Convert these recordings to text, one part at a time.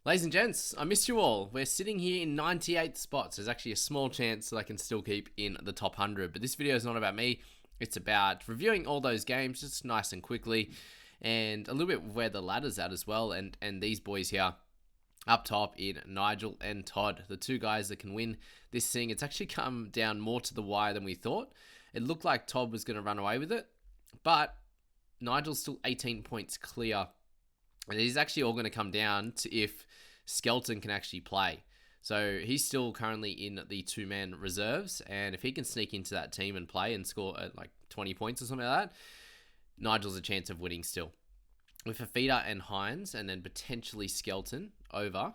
Ladies and gents, I missed you all. We're sitting here in 98th spots. There's actually a small chance that I can still keep in the top 100. But this video is not about me. It's about reviewing all those games just nice and quickly. And a little bit where the ladder's at as well. And these boys here up top in Nigel and Todd. The two guys that can win this thing. It's actually come down more to the wire than we thought. It looked like Todd was going to run away with it. But Nigel's still 18 points clear. And it is actually all going to come down to if Skelton can actually play. So he's still currently in the two-man reserves. And if he can sneak into that team and play and score like 20 points or something like that, Nigel's a chance of winning still. With Fafita and Hines and then potentially Skelton over.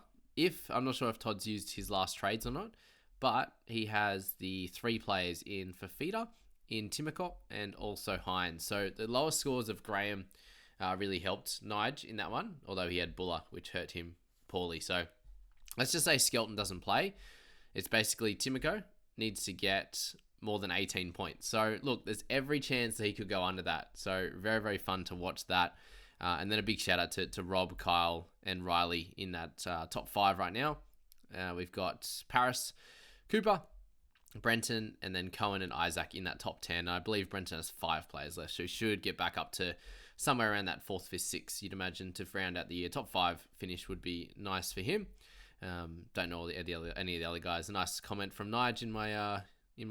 I'm not sure if Todd's used his last trades or not, but he has the three players in Fafita, in Timokop, and also Hines. So the lowest scores of Graham really helped Nige in that one, although he had Buller, which hurt him poorly. So let's just say Skelton doesn't play. It's basically Timoko needs to get more than 18 points. So look, there's every chance that he could go under that. So very, very fun to watch that. And then a big shout out to Rob, Kyle, and Riley in that top 5 right now. We've got Paris, Cooper, Brenton, and then Cohen and Isaac in that top 10. I believe Brenton has 5 players left, so he should get back up to somewhere around that 4th, 5th, 6th. You'd imagine to round out the year. Top 5 finish would be nice for him. Don't know any of the other guys. A nice comment from Nige in my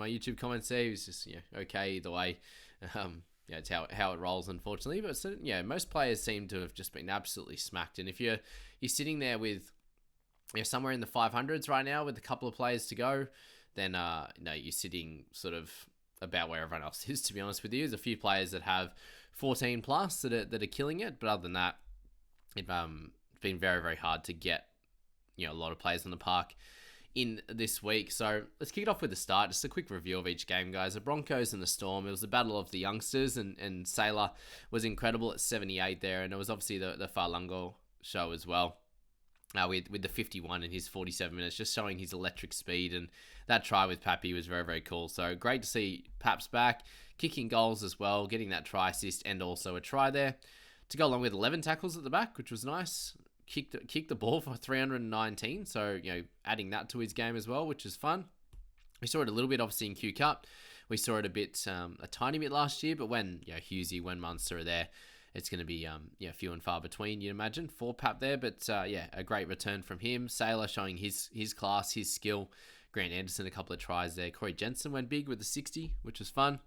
YouTube comments there. He was just okay either way. It's how it rolls, unfortunately. But so, most players seem to have just been absolutely smacked. And if you're sitting there with somewhere in the 500s right now with a couple of players to go, then you're sitting sort of about where everyone else is, to be honest with you. There's a few players that have 14 plus that are killing it, but other than that, it's been very, very hard to get a lot of players on the park in this week. So let's kick it off with the start. Just a quick review of each game, guys. The Broncos and the Storm. It was the battle of the youngsters, and Sailor was incredible at 78 there, and it was obviously the Farlungo show as well. With the 51 in his 47 minutes, just showing his electric speed, and that try with Pappy was very, very cool. So great to see Paps back, kicking goals as well, getting that try assist and also a try there to go along with 11 tackles at the back, which was nice. Kicked the ball for 319, so adding that to his game as well, which is fun. We saw it a little bit obviously in Q Cup. We saw it a tiny bit last year, but when Husey, when Munster are there, it's going to be few and far between, you'd imagine, for Pap there. But a great return from him. Sailor showing his class, his skill. Grant Anderson, a couple of tries there. Corey Jensen went big with the 60, which was fun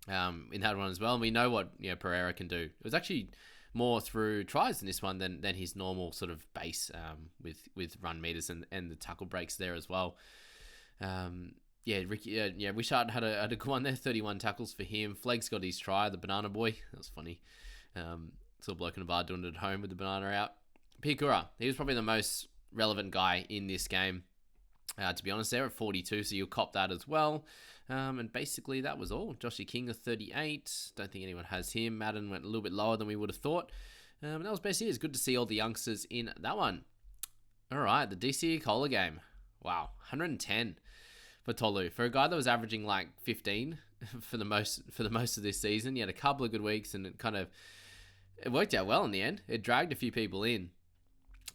in that one as well. And we know what Pereira can do. It was actually more through tries in this one than his normal sort of base with run meters and the tackle breaks there as well. Ricky, Wishart had a good one there. 31 tackles for him. Fleg's got his try, the banana boy. That was funny. Saw a bloke in a bar doing it at home with the banana out. Pikura, he was probably the most relevant guy in this game, to be honest, there at 42, so you'll cop that as well. And basically that was all. Joshy King of 38. Don't think anyone has him. Madden went a little bit lower than we would have thought. And that was basically it. It's good to see all the youngsters in that one. All right, the DC Cola game. Wow, 110 for Tolu. For a guy that was averaging like 15 for the most of this season, he had a couple of good weeks, and it worked out well in the end. It dragged a few people in,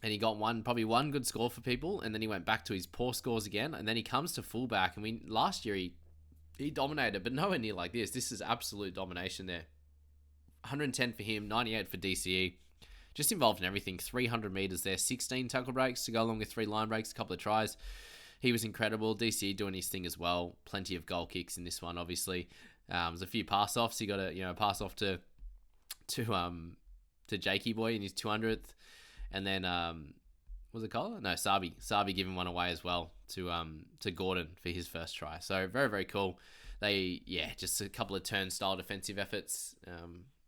and he got probably one good score for people, and then he went back to his poor scores again, and then he comes to fullback. And last year he dominated, but nowhere near like this. This is absolute domination there. 110 for him, 98 for DCE. Just involved in everything. 300 meters there, 16 tackle breaks to go along with 3 line breaks, a couple of tries. He was incredible. DCE doing his thing as well. Plenty of goal kicks in this one, obviously. There's a few pass offs. He got a pass off to Jakey boy in his 200th, and then was it Cola? No, Sabi giving one away as well to Gordon for his first try. So very, very cool. They just a couple of turnstile defensive efforts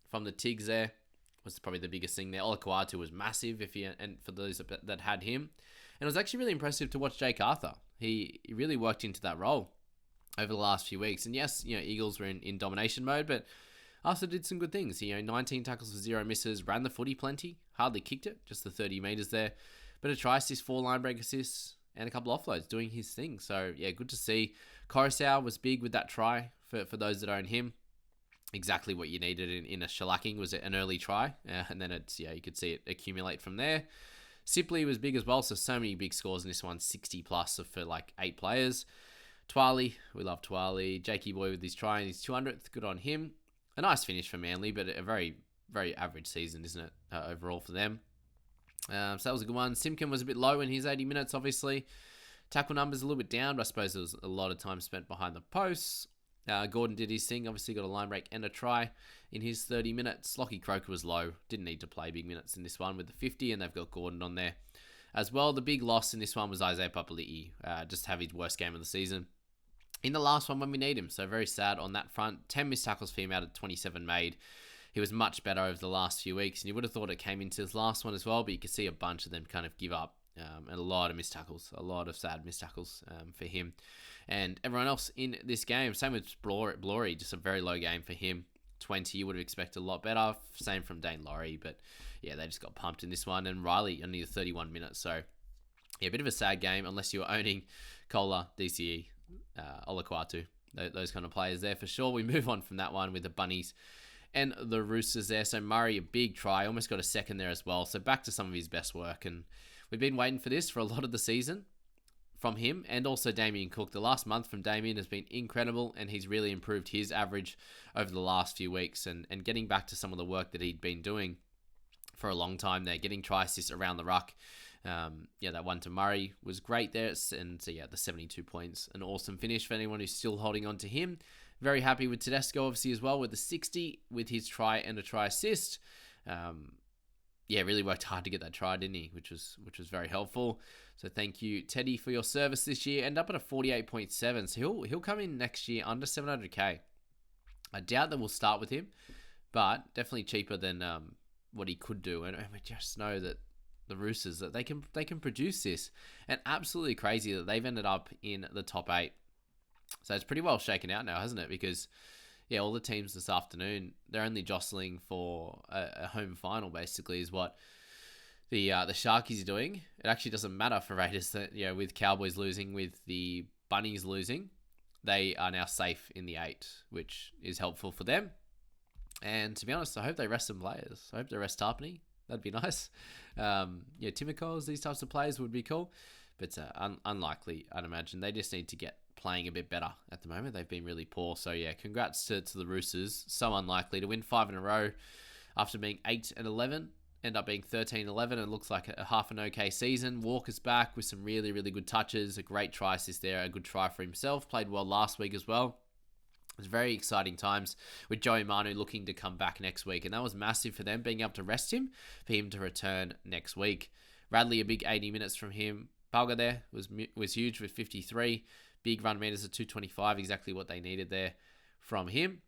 from the Tigs there was probably the biggest thing there. Olakwatu was massive and for those that had him. And it was actually really impressive to watch Jake Arthur. He really worked into that role over the last few weeks. And yes, Eagles were in domination mode, but Arthur did some good things. 19 tackles for 0 misses, ran the footy plenty, hardly kicked it, just the 30 meters there. But a try assist, 4 line break assists, and a couple offloads, doing his thing. So good to see. Coruscant was big with that try for those that own him. Exactly what you needed in a shellacking was an early try, and then it's you could see it accumulate from there. Sipley was big as well, so many big scores in this one, 60 plus for like 8 players. Twali, we love Twali. Jakey Boy with his try and his 200th, good on him. A nice finish for Manly, but a very, very average season, isn't it, overall for them. So that was a good one. Simkin was a bit low in his 80 minutes, obviously. Tackle numbers a little bit down, but I suppose there was a lot of time spent behind the posts. Gordon did his thing, obviously got a line break and a try in his 30 minutes. Lockie Croker was low, didn't need to play big minutes in this one with the 50, and they've got Gordon on there as well. The big loss in this one was Isaiah Papali'i, just have his worst game of the season in the last one when we need him, so very sad on that front. 10 missed tackles for him out of 27 made. He was much better over the last few weeks, and you would have thought it came into his last one as well, but you could see a bunch of them kind of give up. And a lot of missed tackles, a lot of sad missed tackles for him. And everyone else in this game, same with Blory, just a very low game for him. 20, you would have expected a lot better. Same from Dane Laurie, but yeah, they just got pumped in this one. And Riley only 31 minutes, so yeah, a bit of a sad game unless you were owning Kohler, DCE, Olaquatu, those kind of players there for sure. We move on from that one with the Bunnies and the Roosters there. So Murray, a big try, almost got a second there as well. So back to some of his best work, and we've been waiting for this for a lot of the season from him, and also Damien Cook. The last month from Damien has been incredible, and he's really improved his average over the last few weeks, and getting back to some of the work that he'd been doing for a long time there, getting try assists around the ruck. That one to Murray was great there, and so yeah, the 72 points, an awesome finish for anyone who's still holding on to him. Very happy with Tedesco, obviously, as well, with the 60, with his try and a try assist. Really worked hard to get that try, didn't he? Which was very helpful. So thank you, Teddy, for your service this year. End up at a 48.7. So he'll come in next year under 700k. I doubt that we'll start with him, but definitely cheaper than what he could do. And we just know that the Roosters, that they can produce this, and absolutely crazy that they've ended up in the top 8. So it's pretty well shaken out now, hasn't it? Because all the teams this afternoon, they're only jostling for a home final, basically, is what the Sharkies are doing. It actually doesn't matter for Raiders that, with Cowboys losing, with the Bunnies losing, they are now safe in the 8, which is helpful for them. And to be honest, I hope they rest some players. I hope they rest Tarpany. That'd be nice. Timoco's, these types of players would be cool, but unlikely, I'd imagine. They just need to get playing a bit better at the moment. They've been really poor. So yeah, congrats to the Roosters. So unlikely to win 5 in a row after being 8-11, end up being 13-11, and looks like a half an okay season. Walker's back with some really, really good touches, a great try assist there, a good try for himself. Played well last week as well. It's very exciting times with Joey Manu looking to come back next week, and that was massive for them, being able to rest him, for him to return next week. Radley, a big 80 minutes from him. Palga there was huge with 53. Big run meters of 225, exactly what they needed there from him.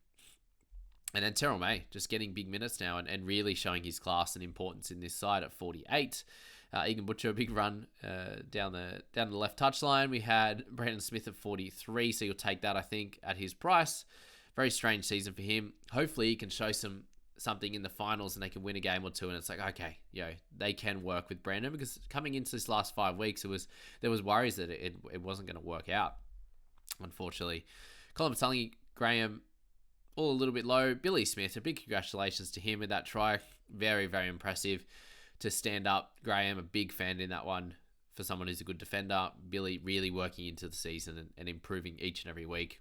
And then Terrell May, just getting big minutes now and really showing his class and importance in this side at 48. Egan Butcher, a big run down the left touchline. We had Brandon Smith at 43, so you'll take that, I think, at his price. Very strange season for him. Hopefully he can show something in the finals and they can win a game or two, and it's like, okay, they can work with Brandon, because coming into this last 5 weeks, there was worries that it wasn't going to work out, unfortunately. Colin Patangi, Graham, all a little bit low. Billy Smith, a big congratulations to him with that try. Very, very impressive to stand up. Graham, a big fan in that one for someone who's a good defender. Billy really working into the season and improving each and every week,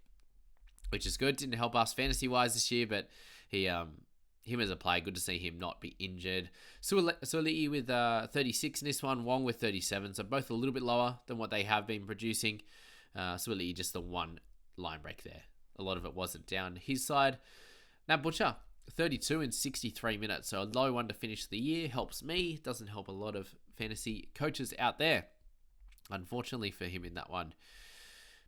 which is good. Didn't help us fantasy-wise this year, but him as a player, good to see him not be injured. Suoli'i with 36 in this one, Wong with 37, so both a little bit lower than what they have been producing. Suoli'i just the one line break there. A lot of it wasn't down his side. Now Butcher, 32 in 63 minutes, so a low one to finish the year. Helps me, doesn't help a lot of fantasy coaches out there, unfortunately for him in that one.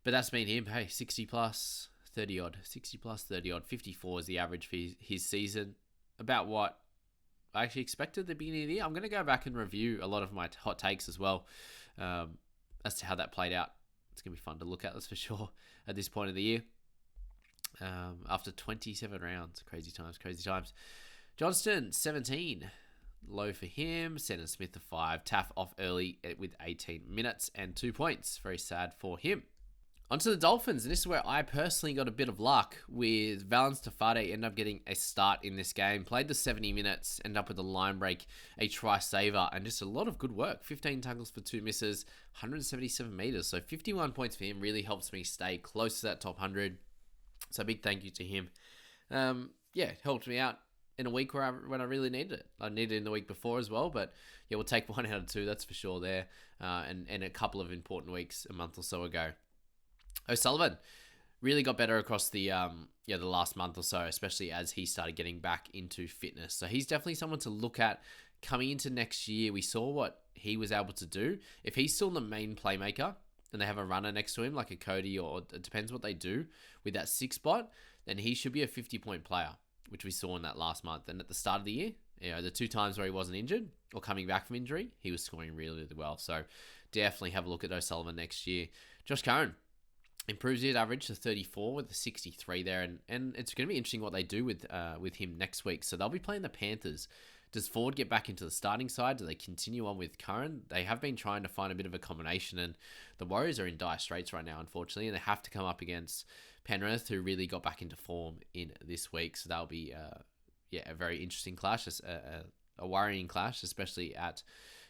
But that's been him. Hey, 60 plus 30 odd, 60 plus 30 odd, 54 is the average for his season. About what I actually expected at the beginning of the year. I'm going to go back and review a lot of my hot takes as well, as to how that played out. It's going to be fun to look at, that's for sure, at this point of the year. After 27 rounds. Crazy times. Johnston, 17. Low for him. Sandon Smith, the 5. Taff off early with 18 minutes and 2 points. Very sad for him. Onto the Dolphins, and this is where I personally got a bit of luck with Valence Tafade. Ended up getting a start in this game, played the 70 minutes, ended up with a line break, a try saver, and just a lot of good work. 15 tackles for 2 misses, 177 meters. So 51 points for him really helps me stay close to that top 100. So big thank you to him. It helped me out in a week when I really needed it. I needed it in the week before as well, but yeah, we'll take 1 out of 2, that's for sure there. And a couple of important weeks a month or so ago. O'Sullivan really got better across the last month or so, especially as he started getting back into fitness. So he's definitely someone to look at coming into next year. We saw what he was able to do. If he's still the main playmaker and they have a runner next to him, like a Cody, or it depends what they do with that 6 spot, then he should be a 50-point player, which we saw in that last month. And at the start of the year, the 2 times where he wasn't injured or coming back from injury, he was scoring really, really well. So definitely have a look at O'Sullivan next year. Josh Curran improves his average to 34 with the 63 there, and it's going to be interesting what they do with him next week. So they'll be playing the Panthers. Does Ford get back into the starting side? Do they continue on with Curran? They have been trying to find a bit of a combination, and the Warriors are in dire straits right now, unfortunately, and they have to come up against Penrith, who really got back into form in this week. So that'll be a very interesting clash, a worrying clash, especially at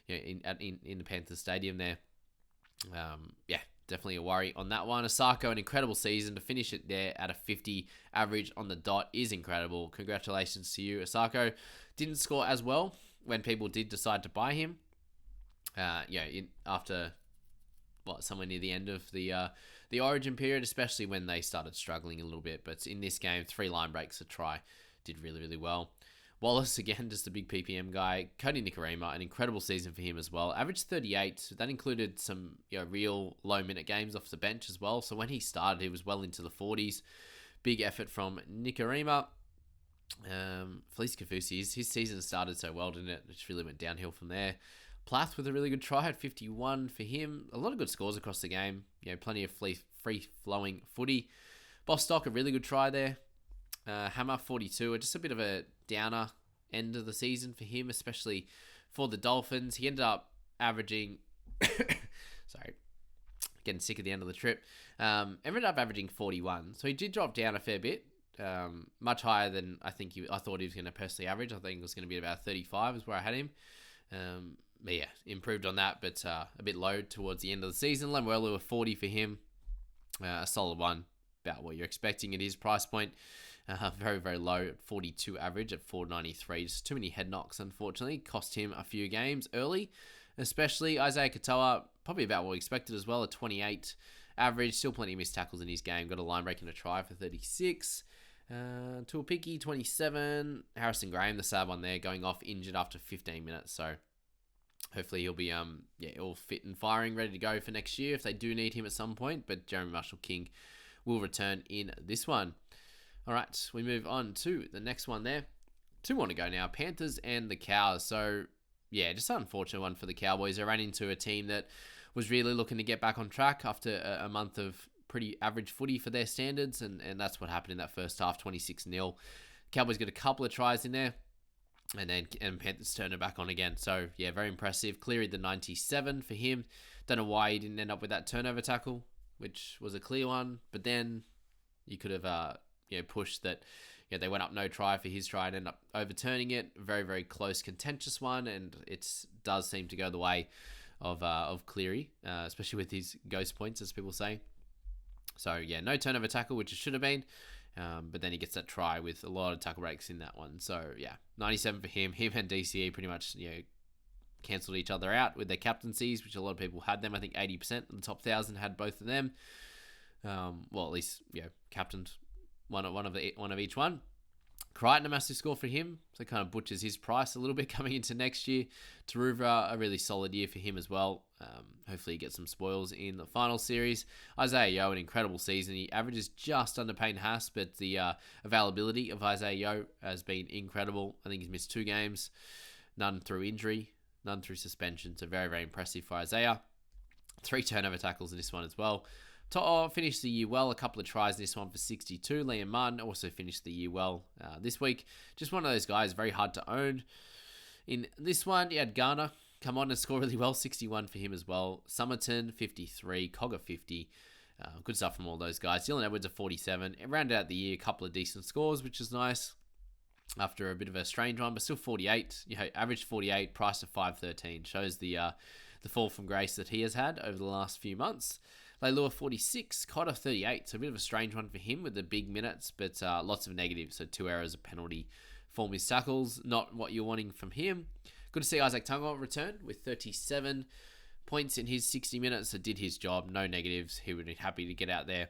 in the Panthers Stadium there. Definitely a worry on that one. Osako, an incredible season. To finish it there at a 50 average on the dot is incredible. Congratulations to you, Osako. Didn't score as well when people did decide to buy him. After somewhere near the end of the Origin period, especially when they started struggling a little bit. But in this game, 3 line breaks, a try, did really, really well. Wallace, again, just a big PPM guy. Cody Nikorima, an incredible season for him as well. Averaged 38. That included some real low-minute games off the bench as well. So when he started, he was well into the 40s. Big effort from Nikorima. Felice Kafusi, his season started so well, didn't it? It just really went downhill from there. Plath with a really good try at 51 for him. A lot of good scores across the game. Plenty of free-flowing footy. Bostock, a really good try there. Hammer 42, just a bit of a downer end of the season for him, especially for the Dolphins. He ended up averaging sorry, getting sick at the end of the trip. Ended up averaging 41, so he did drop down a fair bit, much higher than I thought he was going to personally average. I think it was going to be about 35 is where I had him. Improved on that, but a bit low towards the end of the season. Lemuelu, 40 for him, a solid one, about what you're expecting at his price point. Very, very low at 42 average at 493. Just too many head knocks, unfortunately. Cost him a few games early, especially Isaiah Katoa, probably about what we expected as well, a 28 average. Still plenty of missed tackles in his game. Got a line break and a try for 36. Tuapiki, 27. Harrison Graham, the sad one there, going off injured after 15 minutes. So hopefully he'll be all fit and firing, ready to go for next year if they do need him at some point. But Jeremy Marshall-King will return in this one. All right, we move on to the next one there. 2 more to go now, Panthers and the Cows. So, just an unfortunate one for the Cowboys. They ran into a team that was really looking to get back on track after a month of pretty average footy for their standards, and that's what happened in that first half, 26-0. Cowboys got a couple of tries in there, and Panthers turned it back on again. So, very impressive. Cleary, the 97 for him. Don't know why he didn't end up with that turnover tackle, which was a clear one, but then you could have push that they went up no try for his try and ended up overturning it. Very, very close, contentious one, and it does seem to go the way of Cleary, especially with his ghost points, as people say. So no turnover tackle, which it should have been, but then he gets that try with a lot of tackle breaks in that one. So 97 for him. Him and DCE pretty much cancelled each other out with their captaincies, which a lot of people had them. I think 80% of the top 1,000 had both of them. At least captained one of each one. Crichton, a massive score for him, so kind of butchers his price a little bit coming into next year. Taruva, a really solid year for him as well. Hopefully he gets some spoils in the final series. Isaiah Yeo, an incredible season. He averages just under Payne Haas, but the availability of Isaiah Yeo has been incredible. I think he's missed 2 games, none through injury, none through suspension. So very, very impressive for Isaiah. 3 turnover tackles in this one as well. To'o finished the year well, a couple of tries in this one for 62. Liam Martin also finished the year well this week. Just one of those guys, very hard to own. In this one, you had Garner come on and score really well, 61 for him as well. Summerton, 53. Cogger, 50. Good stuff from all those guys. Dylan Edwards at 47. It rounded out the year, a couple of decent scores, which is nice after a bit of a strange one, but still 48. Averaged 48, priced at 513. Shows the fall from grace that he has had over the last few months. Leilua 46, Cotter 38. So a bit of a strange one for him with the big minutes, but lots of negatives. So 2 errors, a penalty for missed tackles. Not what you're wanting from him. Good to see Isaac Tungo return with 37 points in his 60 minutes. So did his job, no negatives. He would be happy to get out there.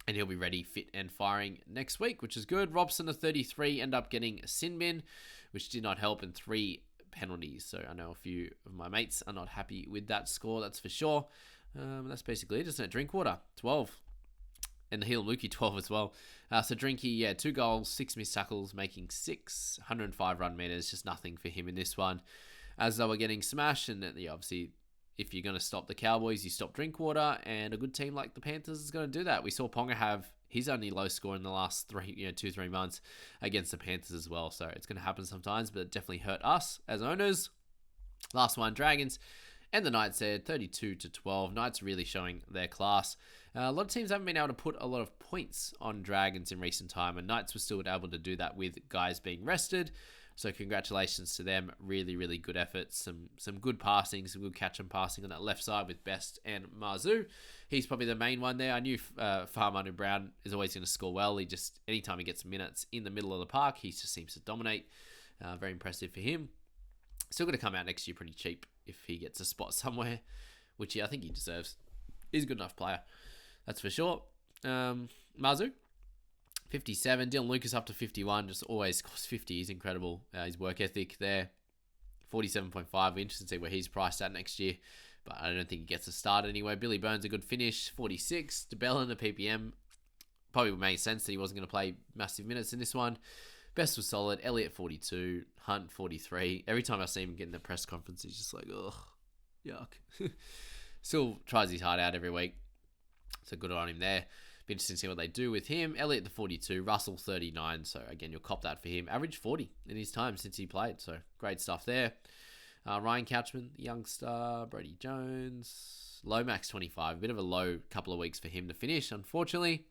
And he'll be ready, fit, and firing next week, which is good. Robson at 33, end up getting a sin bin, which did not help, and 3 penalties. So I know a few of my mates are not happy with that score, that's for sure. That's basically it, isn't it? Drinkwater, 12. And the heel Lukey, 12 as well. So Drinky, 2 goals, 6 missed tackles, making 6, 105 run meters. Just nothing for him in this one. As they were getting smashed, and obviously, if you're going to stop the Cowboys, you stop Drinkwater, and a good team like the Panthers is going to do that. We saw Ponga have his only low score in the last 2-3 months against the Panthers as well. So it's going to happen sometimes, but it definitely hurt us as owners. Last one, Dragons. And the Knights there, 32-12. Knights really showing their class. A lot of teams haven't been able to put a lot of points on Dragons in recent time, and Knights were still able to do that with guys being rested. So congratulations to them. Really, really good efforts. Some good passing, some good catch and passing on that left side with Best and Marzu. He's probably the main one there. I knew Farman and Brown is always going to score well. He just, anytime he gets minutes in the middle of the park, he just seems to dominate. Very impressive for him. Still going to come out next year pretty cheap if he gets a spot somewhere, which I think he deserves. He's a good enough player. That's for sure. Marzu, 57. Dylan Lucas up to 51. Just always scores 50. He's incredible. His work ethic there. 47.5. We're interested to see where he's priced at next year, but I don't think he gets a start anyway. Billy Burns, a good finish. 46. DeBellin, a PPM. Probably made sense that he wasn't going to play massive minutes in this one. Best was solid. Elliott, 42. Hunt, 43. Every time I see him get in the press conference, he's just like, ugh, yuck. Still tries his heart out every week. So good on him there. Be interesting to see what they do with him. Elliott, the 42. Russell, 39. So again, you'll cop that for him. Average 40 in his time since he played. So great stuff there. Ryan Couchman, the youngster. Brody Jones. Lomax, 25. A bit of a low couple of weeks for him to finish, unfortunately.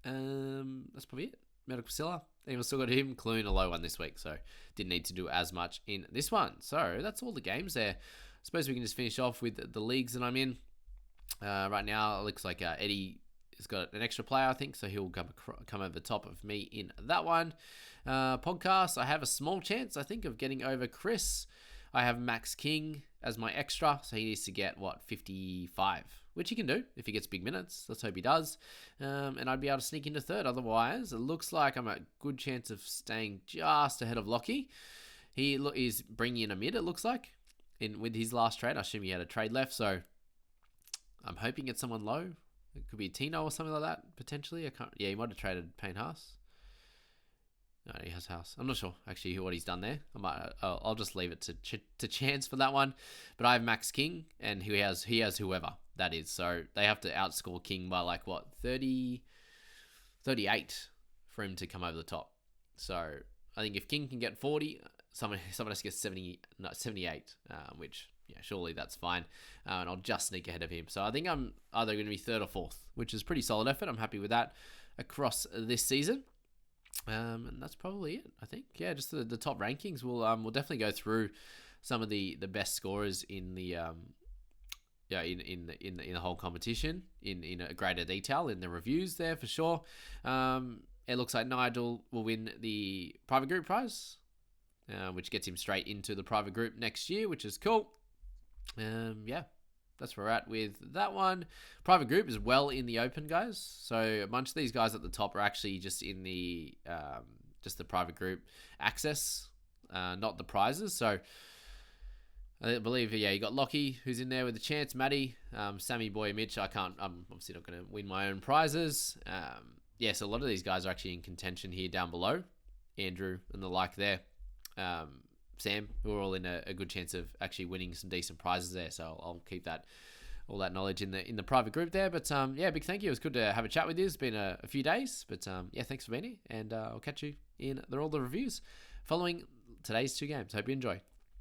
That's probably it. Medical Priscilla. We've still got him. Clune, a low one this week. So didn't need to do as much in this one. So that's all the games there. I suppose we can just finish off with the leagues that I'm in. Right now, it looks like Eddie has got an extra player, I think, so he'll come over the top of me in that one. Podcast, I have a small chance, I think, of getting over Chris. I have Max King as my extra, so he needs to get, 55, which he can do if he gets big minutes. Let's hope he does. And I'd be able to sneak into third. Otherwise, it looks like I'm at a good chance of staying just ahead of Lockie. He is bringing in a mid, it looks like, with his last trade. I assume he had a trade left, so I'm hoping it's someone low. It could be Tino or something like that, potentially. Yeah, he might have traded Payne Haas. No, he has Haas. I'm not sure, actually, what he's done there. I'll just leave it to chance for that one. But I have Max King, and he has whoever that is. So they have to outscore King by 38 for him to come over the top. So I think if King can get 40, someone has to get 78, which... yeah, surely that's fine. And I'll just sneak ahead of him. So I think I'm either going to be third or fourth, which is pretty solid effort. I'm happy with that across this season. And that's probably it, I think. Yeah, just the top rankings. We'll definitely go through some of the best scorers in the in the whole competition in a greater detail in the reviews there for sure. It looks like Nigel will win the private group prize, which gets him straight into the private group next year, which is cool. Yeah, that's where we're at with that one. Private group is well in the open, guys. So a bunch of these guys at the top are actually just in the private group access, not the prizes. So I believe, you got Lockie, who's in there with a chance. Matty, Sammy Boy, Mitch. I'm obviously not going to win my own prizes. So a lot of these guys are actually in contention here down below. Andrew and the like there. Sam, who are all in a good chance of actually winning some decent prizes there. So I'll keep all that knowledge in the private group there. But big thank you. It was good to have a chat with you. It's been a few days, but thanks for being here, and I'll catch you in all the reviews following today's 2 games. Hope you enjoy.